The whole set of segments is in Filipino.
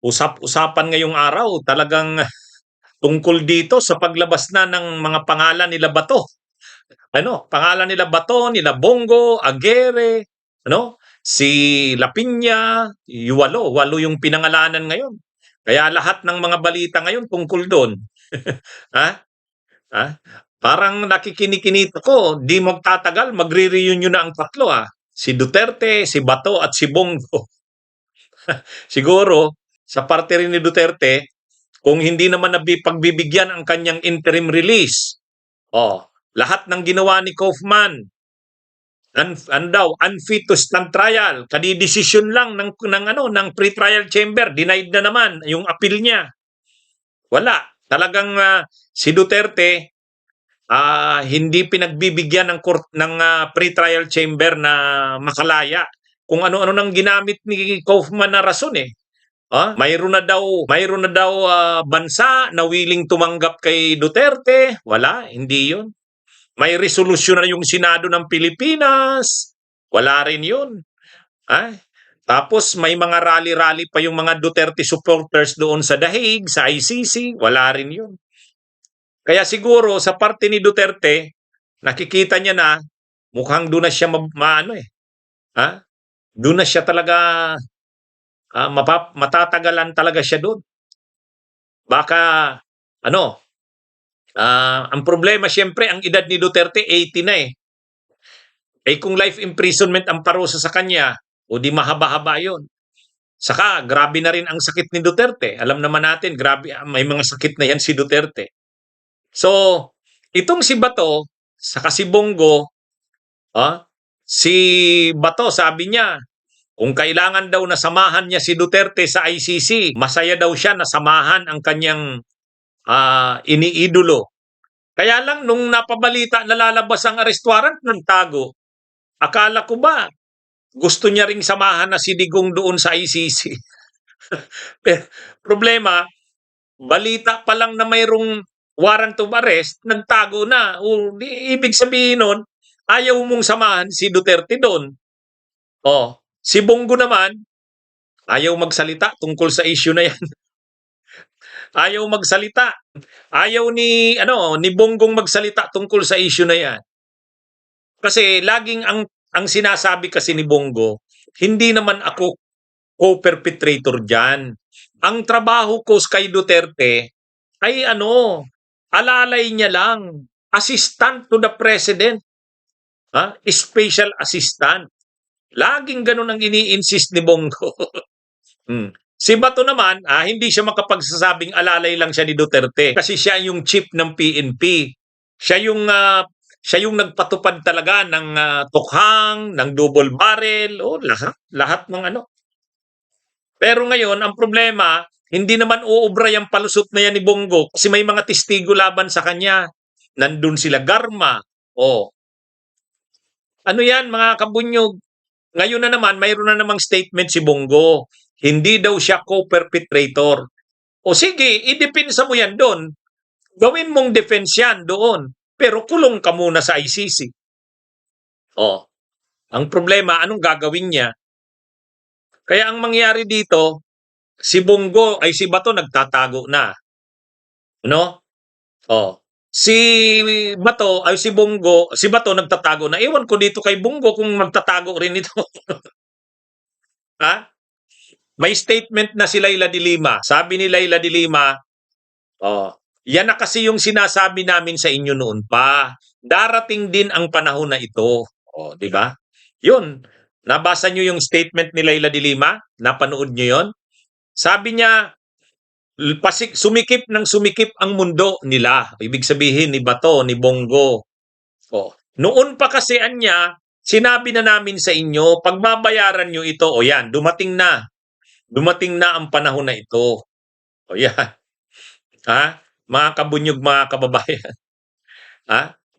usap-usapan ngayong araw talagang tungkol dito sa paglabas na ng mga pangalan nila Bato. Pangalan nila Bato, nila Bongo, Aguirre, si Lapinha, walo yung pinangalanan ngayon. Kaya lahat ng mga balita ngayon tungkol doon. Ha? Ha? Parang nakikinikinito ko, di magtatagal, magre-reunion na ang tatlo Si Duterte, si Bato at si Bongo. Siguro, sa parte rin ni Duterte, kung hindi naman pagbibigyan ang kanyang interim release, lahat ng ginawa ni Kaufman, unfit to stand trial, kadidesisyon lang ng pre-trial chamber, denied na naman yung appeal niya. Wala. Talagang si Duterte, hindi pinagbibigyan ng pre-trial chamber na makalaya. Kung ano-ano nang ginamit ni Kaufman na rason mayroon na daw bansa na willing tumanggap kay Duterte. Wala, hindi 'yun. May resolusyon na yung Senado ng Pilipinas. Wala rin 'yun. Tapos may mga rally-rally pa yung mga Duterte supporters doon sa The Hague, sa ICC. Wala rin 'yun. Kaya siguro sa parte ni Duterte, nakikita niya na mukhang doon na siya doon na siya talaga matatagalan talaga siya doon. Baka ang problema siyempre ang edad ni Duterte 80 na kung life imprisonment ang parusa sa kanya, o di mahaba-haba 'yon. Saka grabe na rin ang sakit ni Duterte. Alam naman natin, grabe, may mga sakit na yan si Duterte. So, itong si Bato, saka si Bongo, si Bato sabi niya, kung kailangan daw na samahan niya si Duterte sa ICC, masaya daw siya na samahan ang kanyang iniidolo. Kaya lang nung napabalita na lalabas ang arrest warrant, nagtago. Akala ko ba gusto niya ring samahan na si Digong doon sa ICC? Problema, balita pa lang na mayroong warrant of arrest, nagtago na. Ibig sabihin nun, ayaw mong samahan si Duterte doon. Si Bongo naman, ayaw magsalita tungkol sa issue na yan. Ayaw magsalita. Ayaw ni Bonggong magsalita tungkol sa issue na yan. Kasi laging ang sinasabi kasi ni Bongo, hindi naman ako co-perpetrator diyan. Ang trabaho ko kay Duterte ay alalay niya lang, assistant to the president. Special assistant. Laging ganun ang ini-insist ni Bongo. Si Bato naman, hindi siya makapagsasabing alalay lang siya ni Duterte kasi siya yung chief ng PNP. Siya yung nagpatupad talaga ng tukhang, ng double barrel, lahat ng Pero ngayon, ang problema, hindi naman uubra yung palusot na yan ni Bongo kasi may mga testigo laban sa kanya. Nandun sila Garma. Ano yan, mga kabunyog? Ngayon na naman, mayroon na namang statement si Bongo. Hindi daw siya co-perpetrator. Sige, idepensa mo yan doon. Gawin mong defense yan doon. Pero kulong ka muna sa ICC. Ang problema, anong gagawin niya? Kaya ang mangyari dito, si Bato nagtatago na. Si Bato nagtatago na. Ewan ko dito kay Bongo kung magtatago rin ito. May statement na si Leila de Lima. Sabi ni Leila de Lima, yan na kasi yung sinasabi namin sa inyo noon pa. Darating din ang panahon na ito. Di ba? Yun. Nabasa nyo yung statement ni Leila de Lima? Napanood nyo yun? Sabi niya, sumikip ang mundo nila. Ibig sabihin ni Bato, ni Bongo. Noon pa kasi niya, sinabi na namin sa inyo, pagbabayaran nyo ito, yan, dumating na. Dumating na ang panahon na ito. Yan. Mga kabunyog, mga kababayan.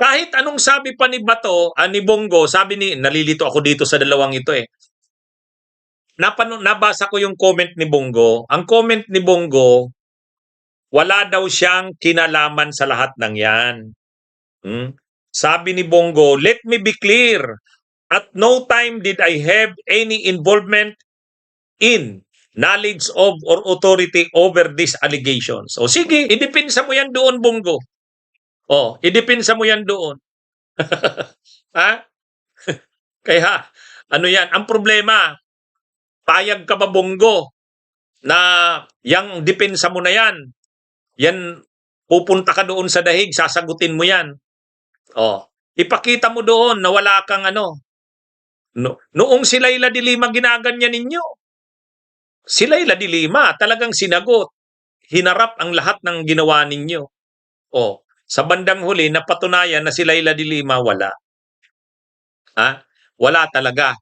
Kahit anong sabi pa ni Bato, ni Bongo, nalilito ako dito sa dalawang ito Nabasa ko yung comment ni Bongo. Ang comment ni Bongo, wala daw siyang kinalaman sa lahat ng yan. Sabi ni Bongo, let me be clear. At no time did I have any involvement in knowledge of or authority over these allegations. O sige, idipinsa mo yan doon, Bongo. O, idipinsa mo yan doon. Ha? Kaya, ano yan, ang problema, payag ka ba, Bongo, na yang depensa mo na yan, pupunta ka doon sa dahig, sasagutin mo yan. O, ipakita mo doon na wala kang ano. Noong si Laila de Lima ginaganyan ninyo, si Laila de Lima talagang sinagot, hinarap ang lahat ng ginawa ninyo. O, sa bandang huli, napatunayan na si Laila de Lima wala. Ha? Wala talaga.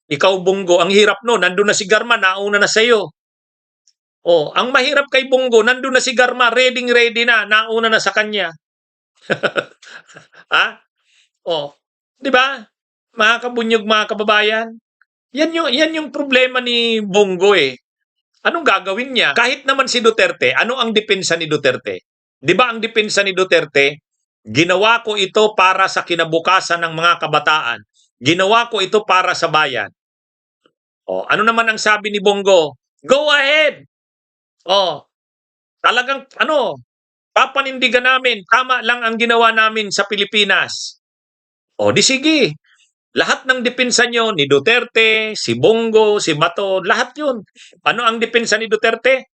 Ikaw, Bongo, ang hirap no, nandun na si Garma, nauna na sa'yo. Oh, ang mahirap kay Bongo, nandun na si Garma, ready na, nauna na sa kanya. Ha? Oh, 'di ba? Mga kabunyog, mga kababayan. Yan yung problema ni Bongo eh. Anong gagawin niya? Kahit naman si Duterte, ano ang depensa ni Duterte? 'Di ba ang depensa ni Duterte? Ginawa ko ito para sa kinabukasan ng mga kabataan. Ginawa ko ito para sa bayan. Oh, ano naman ang sabi ni Bongo? Go ahead. Oh, talagang ano, papanindigan namin, tama lang ang ginawa namin sa Pilipinas. O di sige, lahat ng depensa nyo, ni Duterte, si Bongo, si Bato, lahat yun. Ano ang depensa ni Duterte?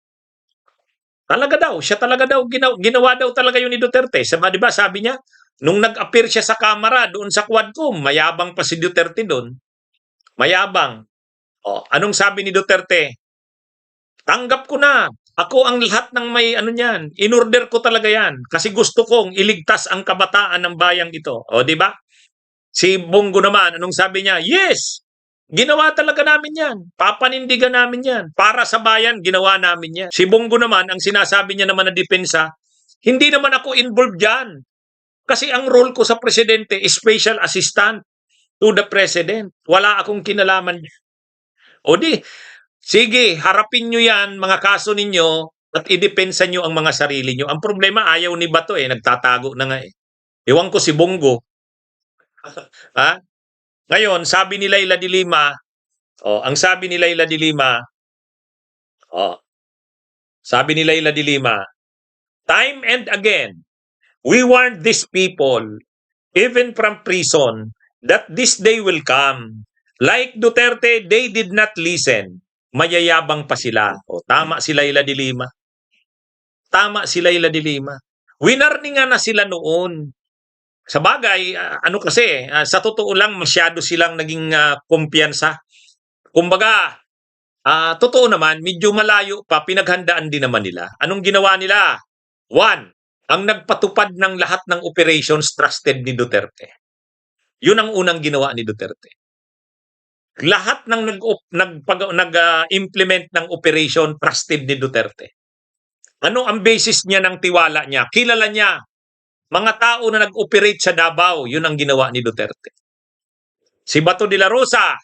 Talaga daw, siya talaga daw, ginawa daw talaga yun ni Duterte. Di ba sabi niya, nung nag-appear siya sa kamera doon sa Quadcom, mayabang pa si Duterte doon. Mayabang. O, anong sabi ni Duterte? Tanggap ko na. Ako ang lahat ng may ano niyan. In-order ko talaga yan. Kasi gusto kong iligtas ang kabataan ng bayang ito. O, di ba? Si Bongo naman, anong sabi niya? Yes! Ginawa talaga namin yan. Papanindigan namin yan. Para sa bayan, ginawa namin yan. Si Bongo naman, ang sinasabi niya naman na depensa, hindi naman ako involved dyan. Kasi ang role ko sa presidente is special assistant to the president. Wala akong kinalaman. O di, sige, harapin nyo yan, mga kaso ninyo, at idepensa nyo ang mga sarili nyo. Ang problema, ayaw ni Bato nagtatago na nga eh. Ewan ko si Bongo. Ha? Ngayon, sabi ni Laila de Lima, ang sabi ni Laila de Lima, sabi ni Laila de Lima, time and again, we warned these people, even from prison, that this day will come. Like Duterte, they did not listen. Mayayabang pa sila. O, tama si Laila de Lima. Tama si Laila de Lima. Winarningan na sila noon. Sa bagay, ano kasi, sa totoo lang, masyado silang naging kumpiyansa. Kumbaga, totoo naman, medyo malayo pa, pinaghandaan din naman nila. Anong ginawa nila? One, ang nagpatupad ng lahat ng operations trusted ni Duterte. Yun ang unang ginawa ni Duterte. Lahat ng nag-implement ng operation trusted ni Duterte. Ano ang basis niya ng tiwala niya? Kilala niya. Mga tao na nag-operate sa Davao, yun ang ginawa ni Duterte. Si Bato de la Rosa,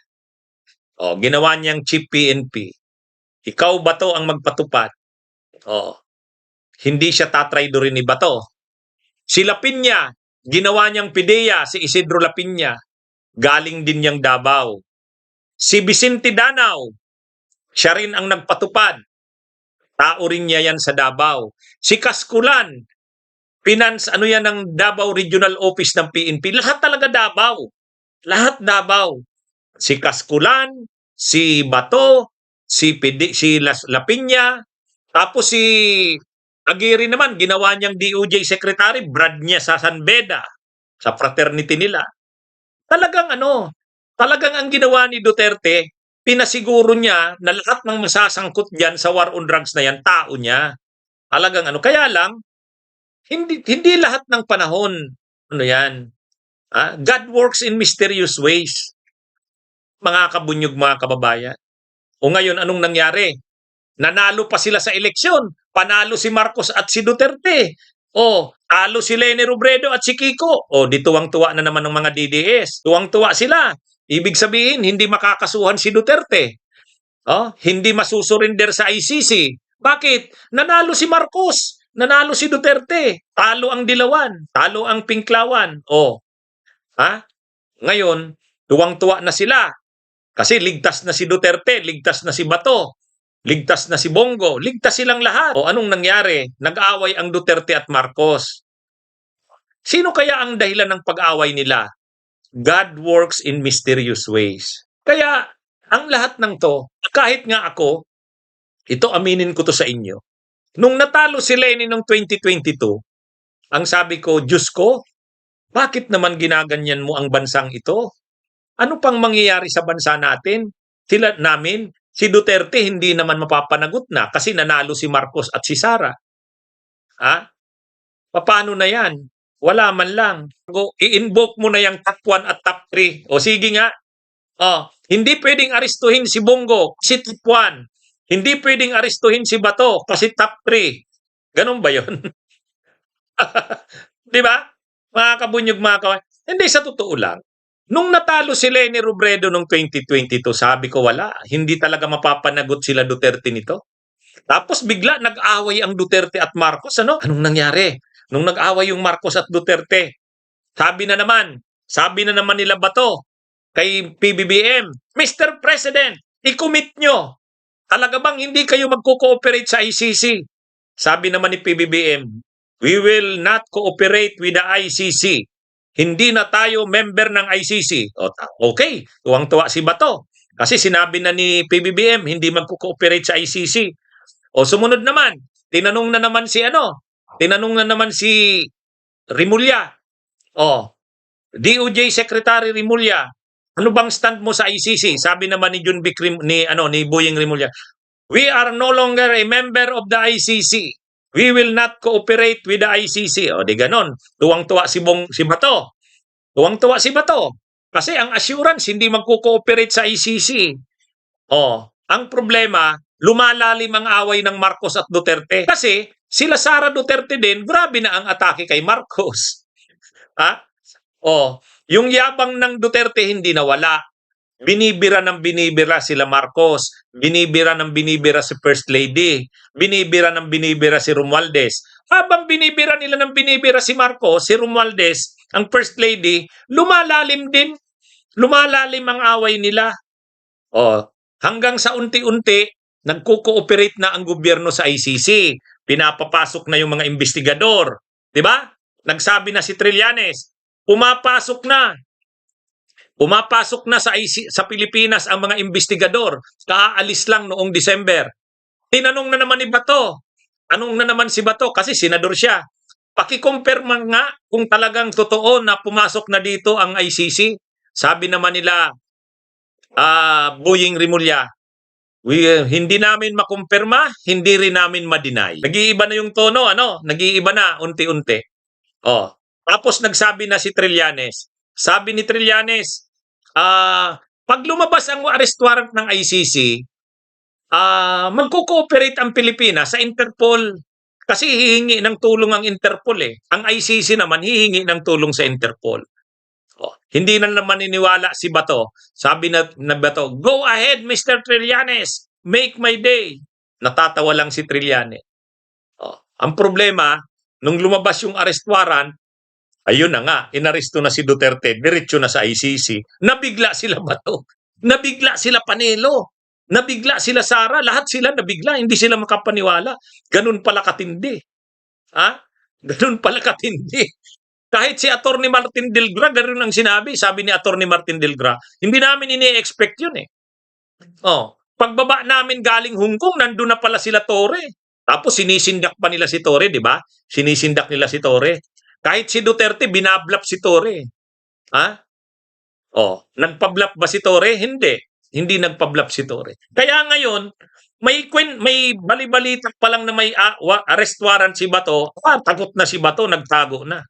ginawa niyang chief PNP. Ikaw, Bato, ang magpatupad. Hindi siya tatraydorin ni Bato. Si Lapinya, ginawa niyang PIDEA, si Isidro Lapinya. Galing din niyang Davao. Si Vicente Danao, siya rin ang nagpatupad. Tao rin niya yan sa Davao. Si Kaskulan, finance, ano yan ng Davao Regional Office ng PNP. Lahat talaga Davao. Lahat Davao. Si Kaskulan, si Bato, si Lapinya, tapos si Aguirre naman, ginawa niyang DOJ Secretary, brad niya sa San Beda, sa fraternity nila. Talagang talagang ang ginawa ni Duterte, pinasiguro niya na lahat ng masasangkot diyan sa war on drugs na yan, tao niya. Talagang kaya lang, hindi lahat ng panahon, yan. God works in mysterious ways. Mga kabunyog, mga kababayan. O ngayon, anong nangyari? Nanalo pa sila sa eleksyon. Panalo si Marcos at si Duterte. Talo si Leni Robredo at si Kiko. Di tuwang-tuwa na naman ng mga DDS. Tuwang-tuwa sila. Ibig sabihin, hindi makakasuhan si Duterte. Hindi masusurinder sa ICC. Bakit? Nanalo si Marcos. Nanalo si Duterte. Talo ang Dilawan. Talo ang Pinklawan. Ngayon, tuwang-tuwa na sila. Kasi ligtas na si Duterte, ligtas na si Bato. ligtas na si Bongo, ligtas silang lahat. O anong nangyari? Nag-away ang Duterte at Marcos. Sino kaya ang dahilan ng pag-away nila? God works in mysterious ways. Kaya ang lahat ng to, kahit nga ako, ito aminin ko to sa inyo. Nung natalo si Lenny noong 2022, ang sabi ko, Diyos ko, bakit naman ginaganyan mo ang bansang ito? Ano pang mangyayari sa bansa natin? Si Duterte hindi naman mapapanagot na kasi nanalo si Marcos at si Sara. Ha? Paano na yan? Wala man lang. I-invoke mo na yung top 1 at top 3. O sige nga. Hindi pwedeng arestuhin si Bongo kasi top 1. Hindi pwedeng arestuhin si Bato kasi top 3. Ganun ba yun? Di ba? Mga kabunyog, hindi, sa totoo lang. Nung natalo si Leni Robredo noong 2022, sabi ko wala. Hindi talaga mapapanagot sila Duterte nito. Tapos bigla nag-away ang Duterte at Marcos. Ano? Anong nangyari? Nung nag-away yung Marcos at Duterte, sabi na naman nila Bato kay PBBM, Mr. President, i-commit nyo. Talaga bang hindi kayo magko-cooperate sa ICC? Sabi naman ni PBBM, we will not cooperate with the ICC. Hindi na tayo member ng ICC. Okay, tuwang-tuwa si Bato. Kasi sinabi na ni PBBM, hindi magko-cooperate sa ICC. Sumunod naman, tinanong na naman si Rimulya. DOJ Secretary Rimulya, ano bang stand mo sa ICC? Sabi naman ni ni Boyeng Rimulya, we are no longer a member of the ICC. We will not cooperate with the ICC. Di ganon. Tuwang-tuwa si Bato. Tuwang-tuwa si Bato. Kasi ang assurance, hindi magko-cooperate sa ICC. Ang problema, lumalalim ang away ng Marcos at Duterte. Kasi sila Sara Duterte din, grabe na ang atake kay Marcos. Yung yabang ng Duterte hindi nawala. Binibira ng binibira sila Marcos, binibira ng binibira si First Lady, binibira ng binibira si Romualdez. Habang binibira nila ng binibira si Marcos, si Romualdez, ang First Lady, lumalalim ang away nila. Hanggang sa unti-unti, nagko-cooperate na ang gobyerno sa ICC. Pinapapasok na yung mga investigador. Diba? Nagsabi na si Trillanes, pumapasok na sa Pilipinas ang mga investigador. Kaalis lang noong December. Tinanong na naman ni Bato. Anong na naman si Bato? Kasi senador siya. Pakikumpirma nga kung talagang totoo na pumasok na dito ang ICC. Sabi naman nila, Boyeng Rimulya, hindi namin makumpirma, hindi rin namin ma-deny. Nag-iiba na yung tono, nag-iiba na unti-unti. Tapos nagsabi na si Trillanes. Sabi ni Trillanes, pag lumabas ang arrest warrant ng ICC, magko-cooperate ang Pilipinas sa Interpol. Kasi hihingi ng tulong ang Interpol eh. Ang ICC naman hihingi ng tulong sa Interpol. Hindi na naman niniwala si Bato. Sabi na Bato, go ahead Mr. Trillanes, make my day. Natatawa lang si Trillanes. Ang problema, nung lumabas yung arrest warrant, ayun na nga, inaresto na si Duterte, diretso na sa ICC. Nabigla sila Bato. Nabigla sila Panelo. Nabigla sila Sara. Lahat sila nabigla. Hindi sila makapaniwala. Ganun pala katindi. Ganun pala katindi. Kahit si Atty. Martin Delgra, ganun ang sinabi. Sabi ni Atty. Martin Delgra, hindi namin ini-expect yun eh. Pagbaba namin galing Hong Kong, nandun na pala sila Torre. Tapos sinisindak pa nila si Torre, di ba? Sinisindak nila si Torre. Kahit si Duterte, binablap si Torre. Nagpablap ba si Torre? Hindi. Hindi nagpablap si Torre. Kaya ngayon, may bali-balita pa lang na may arrest warrant si Bato. Takot na si Bato, nagtago na.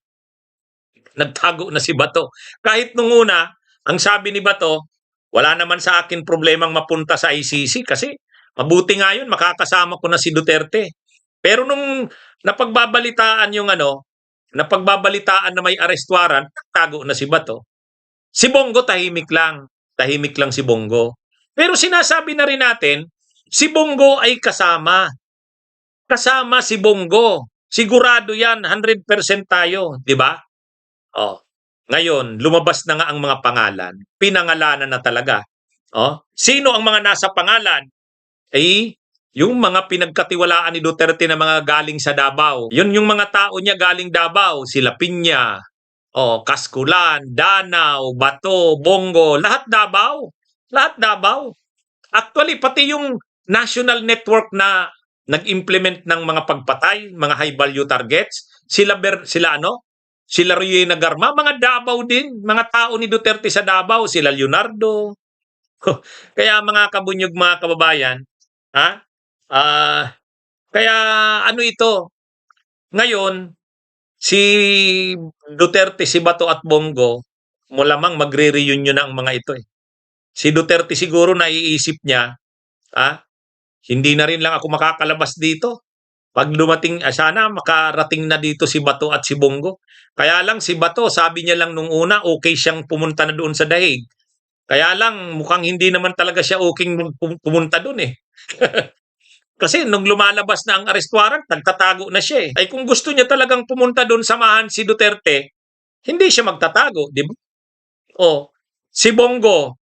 Nagtago na si Bato. Kahit nung una, ang sabi ni Bato, wala naman sa akin problemang mapunta sa ICC kasi mabuti nga yun, makakasama ko na si Duterte. Pero nung napagbabalitaan na may arrest warrant, nagtago na si Bato. Si Bongo tahimik lang. Tahimik lang si Bongo. Pero sinasabi na rin natin, si Bongo ay kasama. Kasama si Bongo. Sigurado yan, 100% tayo, di ba? Ngayon, lumabas na nga ang mga pangalan. Pinangalanan na talaga. Sino ang mga nasa pangalan? Yung mga pinagkatiwalaan ni Duterte na mga galing sa Davao. Yun yung mga tao niya galing Davao, sila Piña, Kaskulan, Danau, Bato, Bongo, lahat Davao. Lahat Davao. Actually, pati yung national network na nag-implement ng mga pagpatay, mga high value targets, sila Riena Garma, mga Davao din, mga tao ni Duterte sa Davao, sila Leonardo. Kaya mga kabunyog, mga kababayan, ha? Kaya ano ito, ngayon, si Duterte, si Bato at Bongo, malamang magre-reunion na ang mga ito eh. Si Duterte siguro naiisip niya, hindi na rin lang ako makakalabas dito. Pag dumating, sana makarating na dito si Bato at si Bongo. Kaya lang si Bato, sabi niya lang nung una, okay siyang pumunta na doon sa Dahig. Kaya lang, mukhang hindi naman talaga siya okay pumunta doon eh. Kasi nung lumalabas na ang arrest warrant, nagtatago na siya eh. Ay kung gusto niya talagang pumunta doon samahan si Duterte, hindi siya magtatago, di ba? Si Bongo,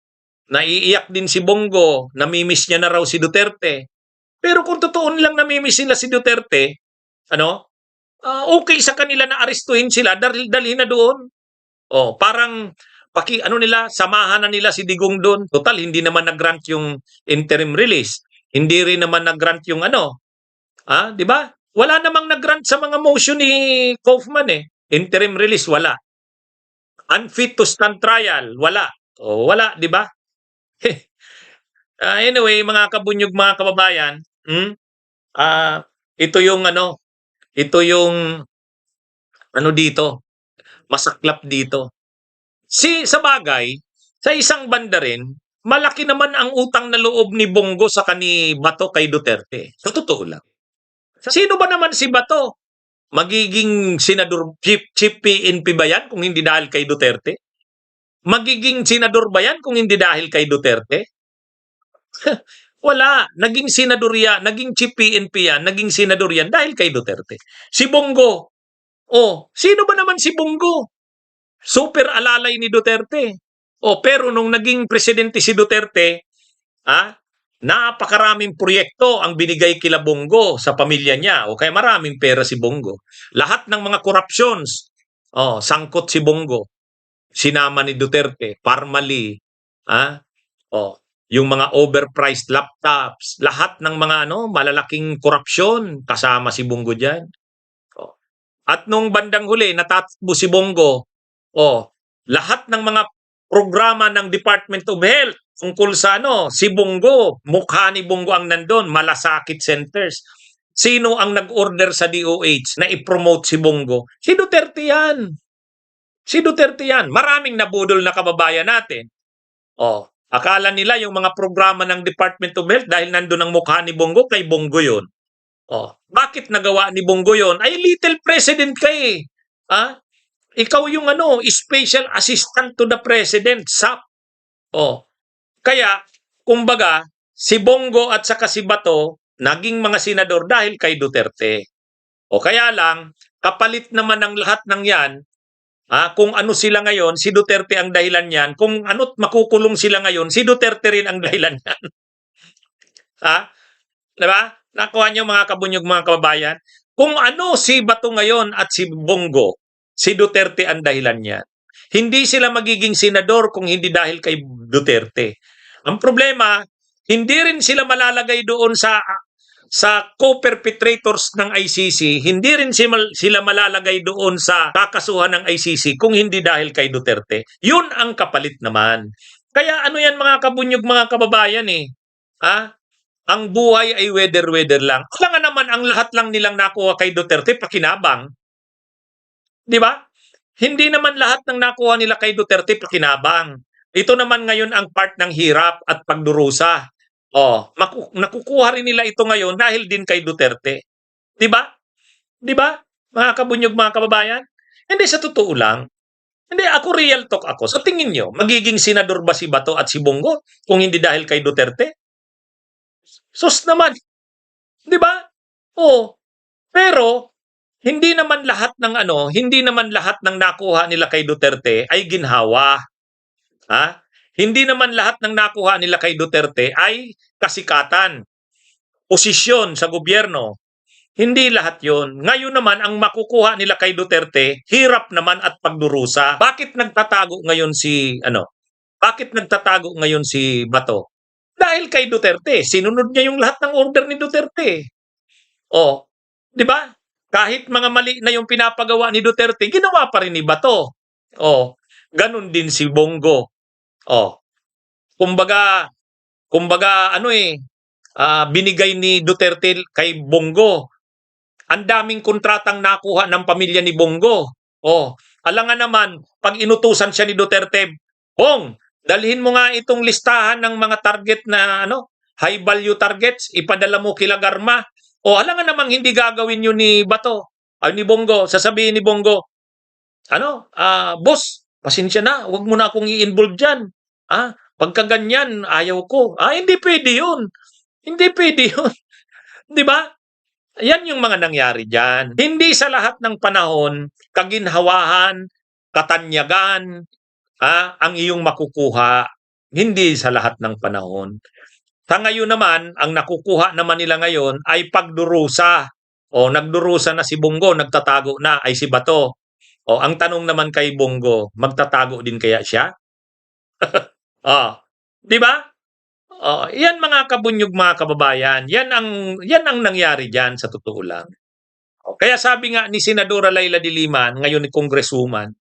naiiyak din si Bongo, namimiss niya na raw si Duterte. Pero kung totoo nilang namimiss nila si Duterte, okay sa kanila na arestuhin sila, dalhin na doon. Parang samahan na nila si Digong doon. Total, hindi naman nag-grant yung interim release. Hindi rin naman nag-grant yung di ba? Wala namang nag-grant sa mga motion ni Kaufman eh. Interim release, wala. Unfit to stand trial, wala. Wala, di ba? Anyway, mga kabunyog, mga kababayan, ito yung dito, masaklap dito. Sa bagay, sa isang banda rin, malaki naman ang utang na loob ni Bongo sa ni Bato kay Duterte. Sa totoo lang. Sino ba naman si Bato? Magiging senador, chief PNP ba yan kung hindi dahil kay Duterte? Magiging senador ba yan kung hindi dahil kay Duterte? Wala. Naging senador yan, naging chief PNP yan, naging senador yan dahil kay Duterte. Si Bongo, sino ba naman si Bongo? Super alalay ni Duterte. Pero nung naging presidente si Duterte, napakaraming proyekto ang binigay kila Bongo sa pamilya niya. Kaya maraming pera si Bongo. Lahat ng mga corruptions, sangkot si Bongo. Sinama ni Duterte, Parmali, yung mga overpriced laptops, lahat ng mga malalaking korupsyon, kasama si Bongo diyan. At nung bandang huli, natatbo si Bongo, lahat ng mga programa ng Department of Health tungkol sa si Bongo, mukha ni Bongo ang nandun, malasakit centers. Sino ang nag-order sa DOH na i-promote si Bongo? Si Duterte yan. Si Duterte yan. Maraming nabudol na kababayan natin. Akala nila yung mga programa ng Department of Health dahil nandun ang mukha ni Bongo, kay Bongo yun. Bakit nagawa ni Bongo yun? Ay, little president ka eh. Ikaw yung special assistant to the president, SAP. Kaya, kumbaga, si Bongo at saka si Bato, naging mga senador dahil kay Duterte. Kaya lang, kapalit naman ng lahat ng yan, kung ano sila ngayon, si Duterte ang dahilan yan. Kung ano't makukulong sila ngayon, si Duterte rin ang dahilan yan. Diba? Nakuha niyo mga kabunyog, mga kababayan? Kung ano si Bato ngayon at si Bongo, si Duterte ang dahilan niyan. Hindi sila magiging senador kung hindi dahil kay Duterte. Ang problema, hindi rin sila malalagay doon sa co-perpetrators ng ICC, hindi rin sila malalagay doon sa kakasuhan ng ICC kung hindi dahil kay Duterte. Yun ang kapalit naman. Kaya yan mga kabunyog, mga kababayan eh. Ang buhay ay weather-weather lang. Kaya nga naman ang lahat lang nilang nakuha kay Duterte, pakinabang. Di ba? Hindi naman lahat ng nakuha nila kay Duterte pakinabang. Ito naman ngayon ang part ng hirap at pagdurusa. Nakukuha rin nila ito ngayon dahil din kay Duterte. Di ba? Di ba? Mga kabunyog, mga kababayan? Hindi, sa totoo lang. Hindi, ako real talk ako. Sa tingin nyo, magiging senador ba si Bato at si Bongo kung hindi dahil kay Duterte? Sus naman. Di ba? Pero hindi naman lahat ng nakuha nila kay Duterte ay ginhawa. Hindi naman lahat ng nakuha nila kay Duterte ay kasikatan. posisyon sa gobyerno. Hindi lahat yon. Ngayon naman, ang makukuha nila kay Duterte, hirap naman at pagdurusa. Bakit nagtatago ngayon Bakit nagtatago ngayon si Bato? Dahil kay Duterte. Sinunod niya yung lahat ng order ni Duterte. Oh, di ba? Kahit mga mali na yung pinapagawa ni Duterte, ginawa pa rin ni Bato. Oh, ganun din si Bongo. Oh, kumbaga, binigay ni Duterte kay Bongo. Ang daming kontratang nakuha ng pamilya ni Bongo. Oh, alangan naman, pag inutusan siya ni Duterte, Bong, dalhin mo nga itong listahan ng mga target na high value targets, ipadala mo kila Garma. O alangan namang hindi gagawin yun ni Bato, ay ni Bongo. Sasabihin ni Bongo, boss, pasensya na, wag mo na akong i-involve diyan. Pagka ganyan, ayaw ko. Hindi pwede yun. Hindi pwede yun. 'Di ba? Yan yung mga nangyari diyan. Hindi sa lahat ng panahon, kaginhawahan, katanyagan, ang iyong makukuha. Hindi sa lahat ng panahon. Sa ngayon naman, ang nakukuha naman nila ngayon ay pagdurusa. O nagdurusa na si Bongo, nagtatago na ay si Bato. O ang tanong naman kay Bongo, magtatago din kaya siya? Di ba? Yan mga kabunyog, mga kababayan. Yan ang nangyari diyan sa totoo lang. Kaya sabi nga ni Senadora Laila de Lima, ngayon ni Congresswoman,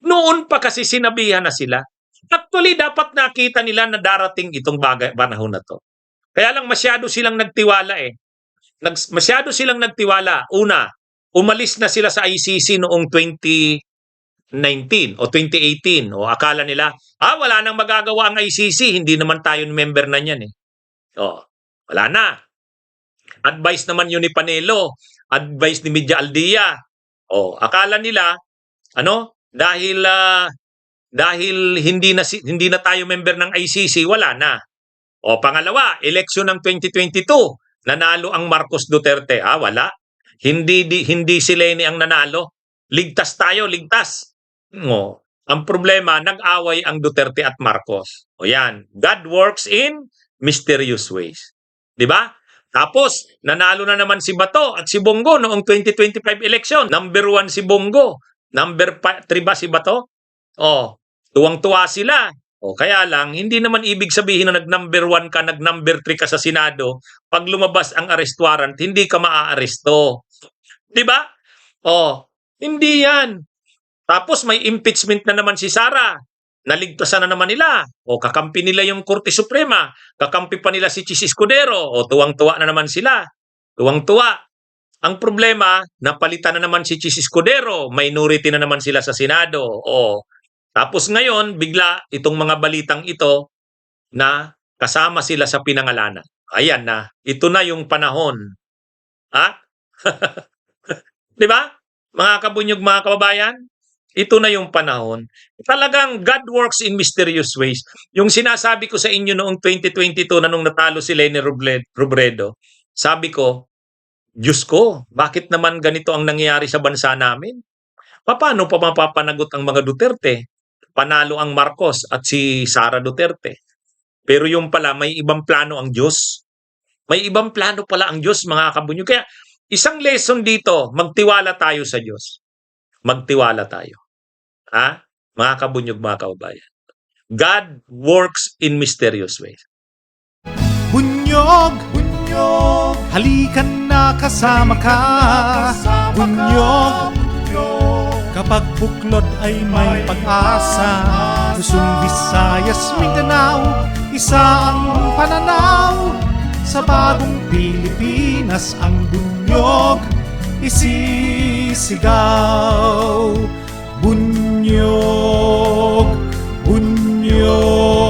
noon pa kasi sinabihan na sila. Actually, dapat nakita nila na darating itong panahon na to. Kaya lang masyado silang nagtiwala Masyado silang nagtiwala. Una, umalis na sila sa ICC noong 2019 o 2018. O akala nila, wala nang magagawa ang ICC. Hindi naman tayo member na niyan wala na. Advice naman yun ni Panelo. Advice ni Media Aldia. Akala nila, dahil hindi na tayo member ng ICC, wala na. Pangalawa, eleksyon ng 2022, nanalo ang Marcos Duterte. Wala. Hindi si Leni ang nanalo. Ligtas tayo, ligtas. Ang problema, nag-away ang Duterte at Marcos. Yan. God works in mysterious ways. Di ba? Tapos, nanalo na naman si Bato at si Bongo noong 2025 election. Number 1 si Bongo. Number 3 ba si Bato? Tuwang-tuwa sila. Kaya lang, hindi naman ibig sabihin na nag-number 1 ka, nag-number 3 ka sa Senado, pag lumabas ang arrest warrant, hindi ka maaaresto. Di ba? Hindi yan. Tapos may impeachment na naman si Sara. Naligtasan na naman nila. Kakampi nila yung Korte Suprema. Kakampi pa nila si Chis Escudero. Tuwang-tuwa na naman sila. Tuwang-tuwa. Ang problema, napalitan na naman si Chis Escudero. Minority na naman sila sa Senado. Tapos ngayon, bigla itong mga balitang ito na kasama sila sa pinangalanan. Ayan na. Ito na yung panahon. Di ba? Mga kabunyog, mga kababayan, ito na yung panahon. Talagang God works in mysterious ways. Yung sinasabi ko sa inyo noong 2022 na nung natalo si Leni Robredo, sabi ko, Diyos ko, bakit naman ganito ang nangyayari sa bansa namin? Paano pa mapapanagot ang mga Duterte? Panalo ang Marcos at si Sara Duterte. Pero yung pala, may ibang plano ang Diyos. May ibang plano pala ang Diyos, mga kabunyog. Kaya isang lesson dito, magtiwala tayo sa Diyos. Magtiwala tayo. Mga kabunyog, mga kababayan. God works in mysterious ways. Bunyog, bunyog, halikan na kasama ka. Bunyog, kapag buklod ay may pag-asa. Luzon, Visayas, Mindanao, isa ang pananaw. Sa bagong Pilipinas ang bunyog isisigaw. Bunyog, bunyog.